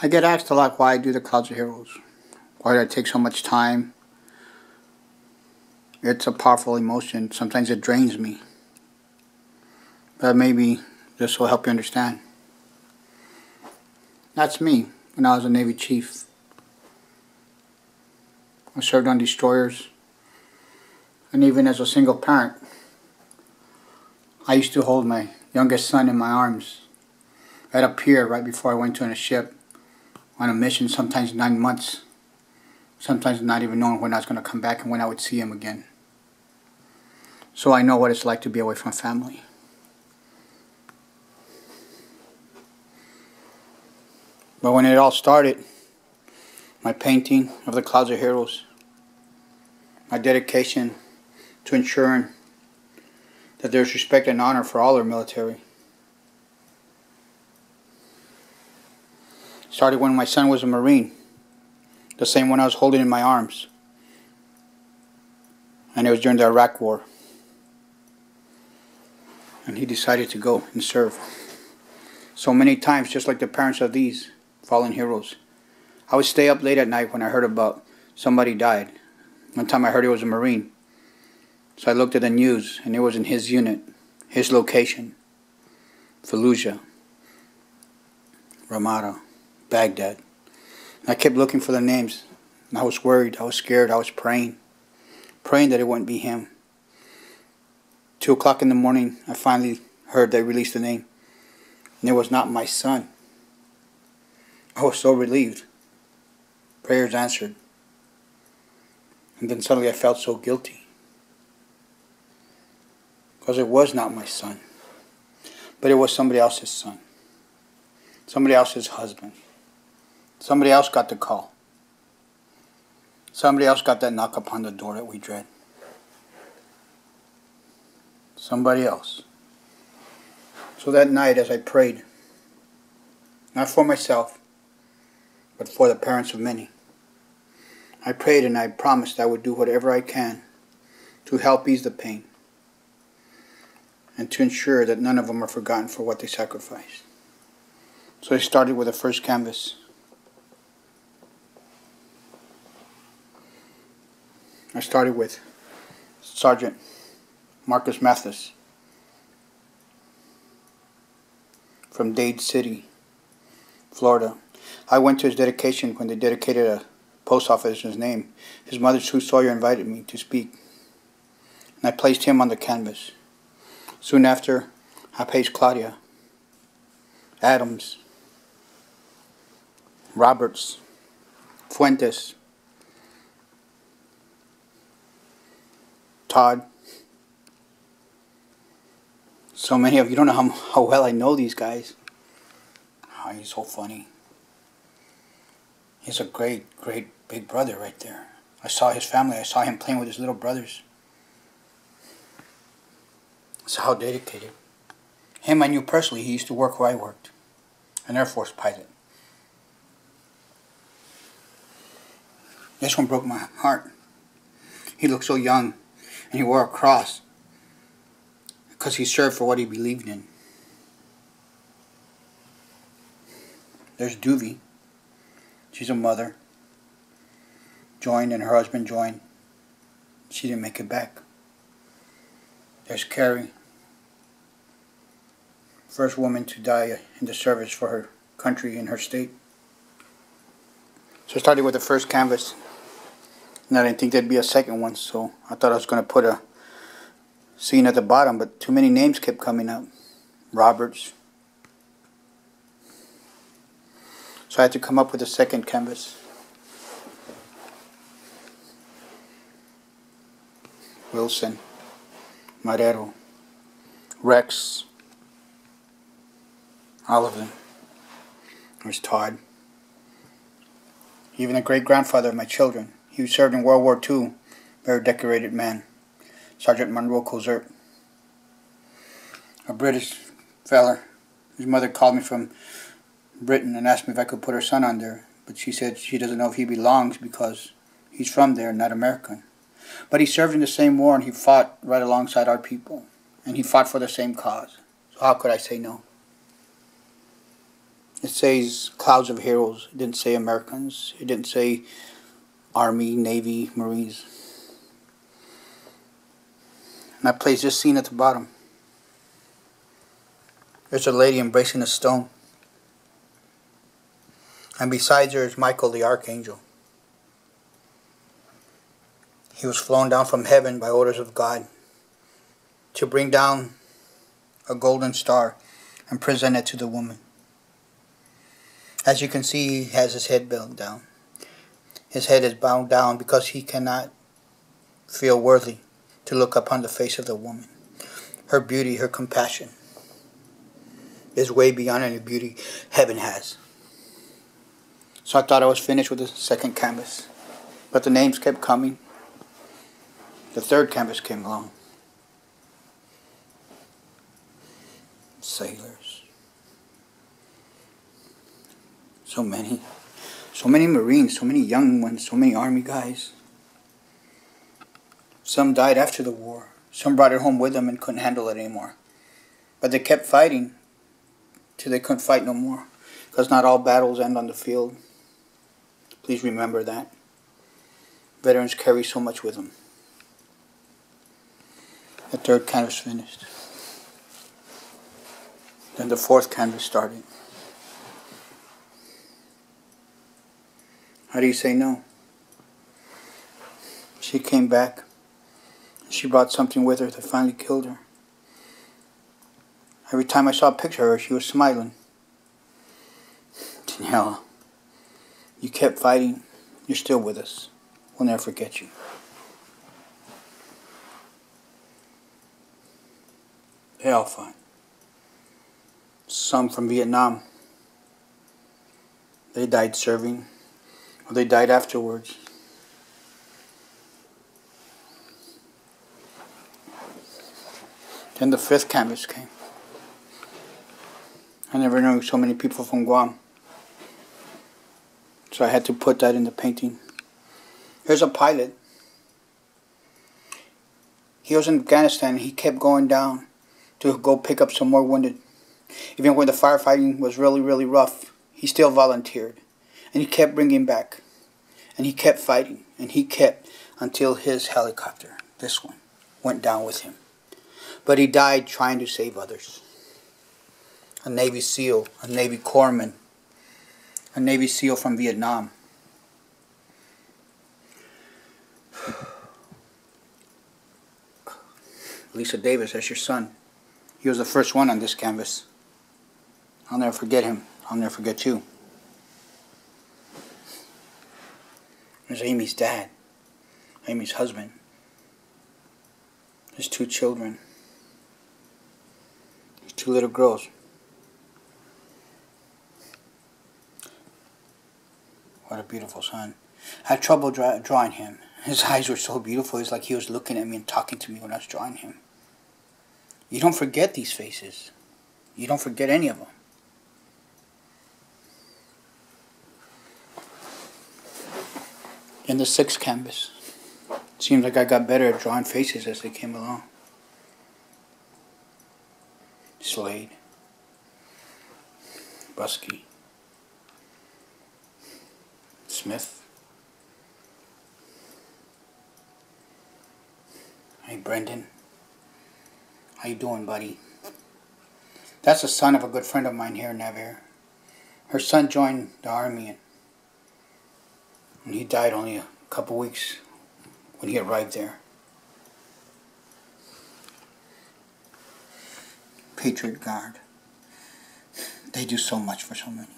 I get asked a lot why I do the Clouds of Heroes. Why do I take so much time? It's a powerful emotion. Sometimes it drains me. But maybe this will help you understand. That's me when I was a Navy chief. I served on destroyers. And even as a single parent, I used to hold my youngest son in my arms at a pier right before I went to a ship on a mission, sometimes 9 months. Sometimes not even knowing when I was going to come back and when I would see him again. So I know what it's like to be away from family. But when it all started, my painting of the Clouds of Heroes, my dedication to ensuring that there's respect and honor for all our military, started when my son was a Marine, the same one I was holding in my arms. And it was during the Iraq War. And he decided to go and serve. So many times, just like the parents of these fallen heroes, I would stay up late at night when I heard about somebody died. One time I heard it was a Marine. So I looked at the news, and it was in his unit, his location, Fallujah, Ramada, Baghdad. And I kept looking for the names. And I was worried, I was scared, I was praying that it wouldn't be him. 2 o'clock in the morning, I finally heard they released the name. And it was not my son. I was so relieved. Prayers answered. And then suddenly I felt so guilty. Because it was not my son. But it was somebody else's son. Somebody else's husband. Somebody else got the call. Somebody else got that knock upon the door that we dread. Somebody else. So that night as I prayed, not for myself, but for the parents of many, I prayed and I promised I would do whatever I can to help ease the pain and to ensure that none of them are forgotten for what they sacrificed. So I started with the first canvas. I started with Sergeant Marcus Mathis from Dade City, Florida. I went to his dedication when they dedicated a post office in his name. His mother, Sue Sawyer, invited me to speak, and I placed him on the canvas. Soon after, I placed Claudia, Adams, Roberts, Fuentes, Todd. So many of you don't know how well I know these guys. Oh, he's so funny. He's a great big brother right there. I saw his family. I saw him playing with his little brothers. So how dedicated. Him I knew personally. He used to work where I worked. An Air Force pilot. This one broke my heart. He looked so young. And he wore a cross. Because he served for what he believed in. There's Doovie. She's a mother. Joined and her husband joined. She didn't make it back. There's Carrie. First woman to die in the service for her country and her state. So I started with the first canvas. And I didn't think there'd be a second one, so I thought I was going to put a scene at the bottom, but too many names kept coming up. Roberts. So I had to come up with a second canvas. Wilson, Marrero, Rex, all of them. There's Todd. Even the great-grandfather of my children. He served in World War II. Very decorated man. Sergeant Monroe Cozert. A British feller. His mother called me from Britain and asked me if I could put her son on there. But she said she doesn't know if he belongs because he's from there, not American. But he served in the same war and he fought right alongside our people. And he fought for the same cause. So how could I say no? It says clouds of heroes. It didn't say Americans. It didn't say Army, Navy, Marines. And I place this scene at the bottom. There's a lady embracing a stone. And beside her is Michael the Archangel. He was flown down from heaven by orders of God to bring down a golden star and present it to the woman. As you can see, he has his head bowed down. His head is bowed down because he cannot feel worthy to look upon the face of the woman. Her beauty, her compassion is way beyond any beauty heaven has. So I thought I was finished with the second canvas. But the names kept coming. The third canvas came along. Sailors. So many. So many Marines, so many young ones, so many Army guys. Some died after the war. Some brought it home with them and couldn't handle it anymore. But they kept fighting till they couldn't fight no more. Because not all battles end on the field. Please remember that. Veterans carry so much with them. The third canvas finished. Then the fourth canvas started. How do you say no? She came back. She brought something with her that finally killed her. Every time I saw a picture of her, she was smiling. Danielle, you kept fighting. You're still with us. We'll never forget you. They all fought. Some from Vietnam. They died serving, or they died afterwards. Then the fifth canvas came. I never knew so many people from Guam. So I had to put that in the painting. Here's a pilot. He was in Afghanistan. He kept going down to go pick up some more wounded. Even when the firefighting was really, really rough, he still volunteered. And he kept bringing back. And he kept fighting. And he kept until his helicopter, this one, went down with him. But he died trying to save others. A Navy SEAL, a Navy corpsman, a Navy SEAL from Vietnam. Lisa Davis, that's your son. He was the first one on this canvas. I'll never forget him. I'll never forget you. There's Amy's dad. Amy's husband. His two children. His two little girls. What a beautiful son. I had trouble drawing him. His eyes were so beautiful. It's like he was looking at me and talking to me when I was drawing him. You don't forget these faces. You don't forget any of them. In the sixth canvas. It seems like I got better at drawing faces as they came along. Slade. Busky. Smith. Hey, Brendan. How you doing, buddy? That's the son of a good friend of mine here in Navarre. Her son joined the Army and he died only a couple weeks when he arrived there. Patriot Guard. They do so much for so many.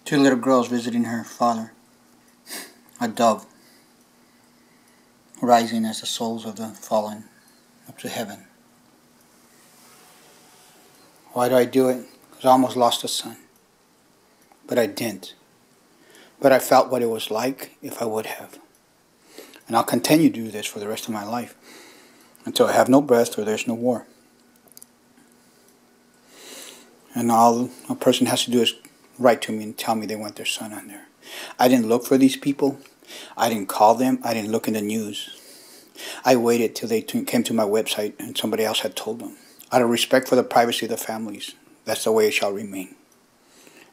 Two little girls visiting her father. A dove rising as the souls of the fallen up to heaven. Why do I do it? Because I almost lost a son. But I didn't. But I felt what it was like if I would have. And I'll continue to do this for the rest of my life. Until I have no breath or there's no war. And all a person has to do is write to me and tell me they want their son on there. I didn't look for these people. I didn't call them. I didn't look in the news. I waited till they came to my website and somebody else had told them. Out of respect for the privacy of the families, that's the way it shall remain.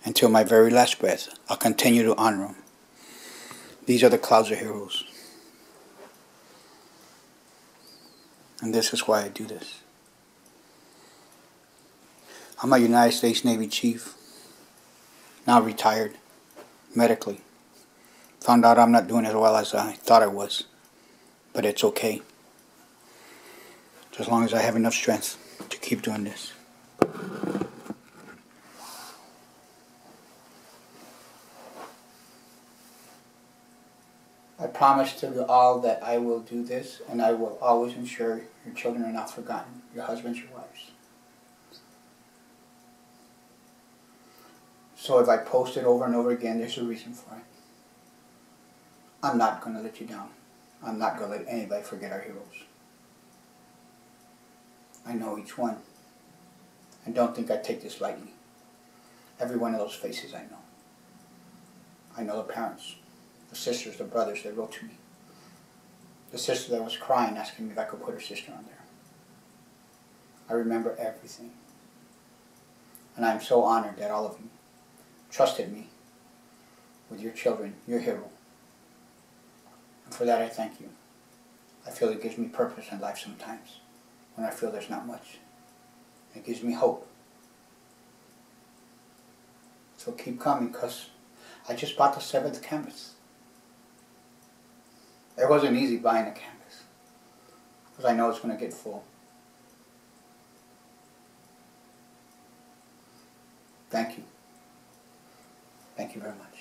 Until my very last breath, I'll continue to honor them. These are the clouds of heroes. And this is why I do this. I'm a United States Navy chief, now retired, medically. Found out I'm not doing as well as I thought I was, but it's okay. As long as I have enough strength to keep doing this. I promise to you all that I will do this, and I will always ensure your children are not forgotten, your husbands, your wives. So if I post it over and over again, there's a reason for it. I'm not going to let you down. I'm not going to let anybody forget our heroes. I know each one. And don't think I take this lightly. Every one of those faces I know. I know the parents, the sisters, the brothers that wrote to me. The sister that was crying asking me if I could put her sister on there. I remember everything. And I'm so honored that all of you trusted me with your children, your hero. And for that I thank you. I feel it gives me purpose in life sometimes when I feel there's not much. It gives me hope. So keep coming, because I just bought the 7th canvas. It wasn't easy buying a canvas, because I know it's going to get full. Thank you. Thank you very much.